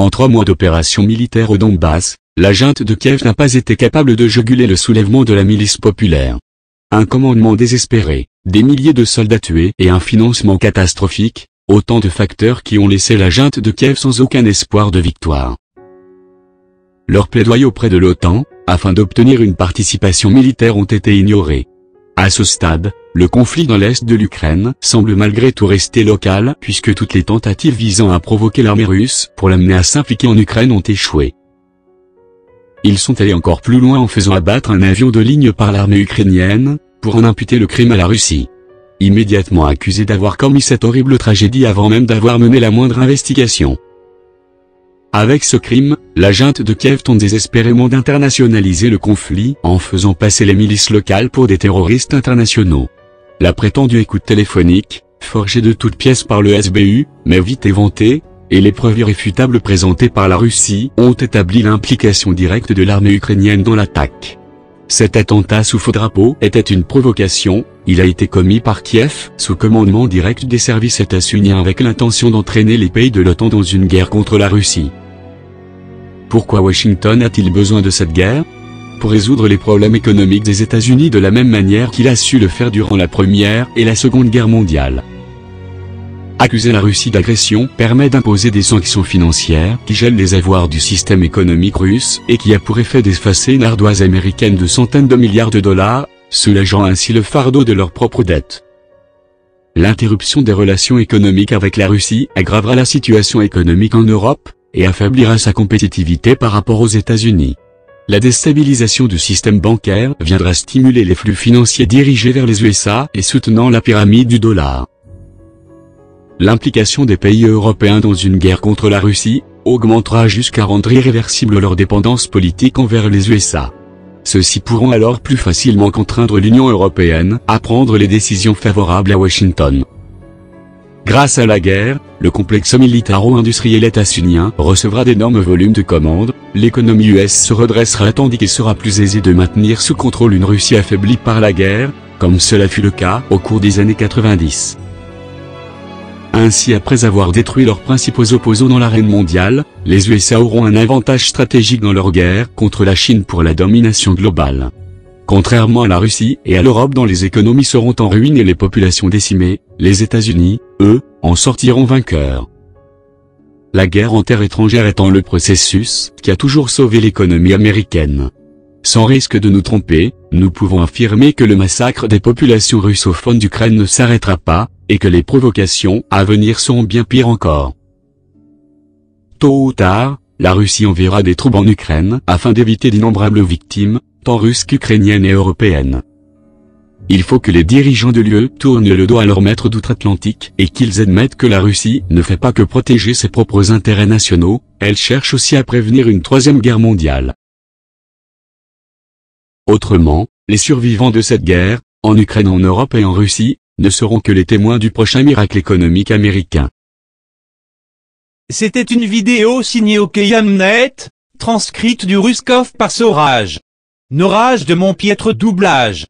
En 3 mois d'opération militaire au Donbass, la junte de Kiev n'a pas été capable de juguler le soulèvement de la milice populaire. Un commandement désespéré, des milliers de soldats tués et un financement catastrophique, autant de facteurs qui ont laissé la junte de Kiev sans aucun espoir de victoire. Leurs plaidoyers auprès de l'OTAN, afin d'obtenir une participation militaire ont été ignorés. À ce stade, le conflit dans l'est de l'Ukraine semble malgré tout rester local puisque toutes les tentatives visant à provoquer l'armée russe pour l'amener à s'impliquer en Ukraine ont échoué. Ils sont allés encore plus loin en faisant abattre un avion de ligne par l'armée ukrainienne, pour en imputer le crime à la Russie. Immédiatement accusé d'avoir commis cette horrible tragédie avant même d'avoir mené la moindre investigation. Avec ce crime, la junte de Kiev tente désespérément d'internationaliser le conflit en faisant passer les milices locales pour des terroristes internationaux. La prétendue écoute téléphonique, forgée de toutes pièces par le SBU, mais vite éventée, et les preuves irréfutables présentées par la Russie ont établi l'implication directe de l'armée ukrainienne dans l'attaque. Cet attentat sous faux drapeau était une provocation, il a été commis par Kiev sous commandement direct des services états-uniens avec l'intention d'entraîner les pays de l'OTAN dans une guerre contre la Russie. Pourquoi Washington a-t-il besoin de cette guerre? Pour résoudre les problèmes économiques des États-Unis de la même manière qu'il a su le faire durant la Première et la Seconde Guerre mondiale. Accuser la Russie d'agression permet d'imposer des sanctions financières qui gèlent les avoirs du système économique russe et qui a pour effet d'effacer une ardoise américaine de centaines de milliards de dollars, soulageant ainsi le fardeau de leurs propres dettes. L'interruption des relations économiques avec la Russie aggravera la situation économique en Europe et affaiblira sa compétitivité par rapport aux États-Unis. La déstabilisation du système bancaire viendra stimuler les flux financiers dirigés vers les USA et soutenant la pyramide du dollar. L'implication des pays européens dans une guerre contre la Russie augmentera jusqu'à rendre irréversible leur dépendance politique envers les USA. Ceux-ci pourront alors plus facilement contraindre l'Union européenne à prendre les décisions favorables à Washington. Grâce à la guerre, le complexe militaro-industriel états-unien recevra d'énormes volumes de commandes, l'économie US se redressera tandis qu'il sera plus aisé de maintenir sous contrôle une Russie affaiblie par la guerre, comme cela fut le cas au cours des années 90. Ainsi, après avoir détruit leurs principaux opposants dans l'arène mondiale, les USA auront un avantage stratégique dans leur guerre contre la Chine pour la domination globale. Contrairement à la Russie et à l'Europe dont les économies seront en ruine et les populations décimées, les États-Unis, eux, en sortiront vainqueurs. La guerre en terre étrangère étant le processus qui a toujours sauvé l'économie américaine. Sans risque de nous tromper, nous pouvons affirmer que le massacre des populations russophones d'Ukraine ne s'arrêtera pas, et que les provocations à venir seront bien pires encore. Tôt ou tard, la Russie enverra des troupes en Ukraine afin d'éviter d'innombrables victimes, tant russes qu'ukrainiennes et européennes. Il faut que les dirigeants de l'UE tournent le dos à leur maître d'outre-Atlantique et qu'ils admettent que la Russie ne fait pas que protéger ses propres intérêts nationaux, elle cherche aussi à prévenir une troisième guerre mondiale. Autrement, les survivants de cette guerre, en Ukraine, en Europe et en Russie, ne seront que les témoins du prochain miracle économique américain. C'était une vidéo signée OKYamnet, transcrite du Ruskov par Saurage. Norage de mon piètre doublage.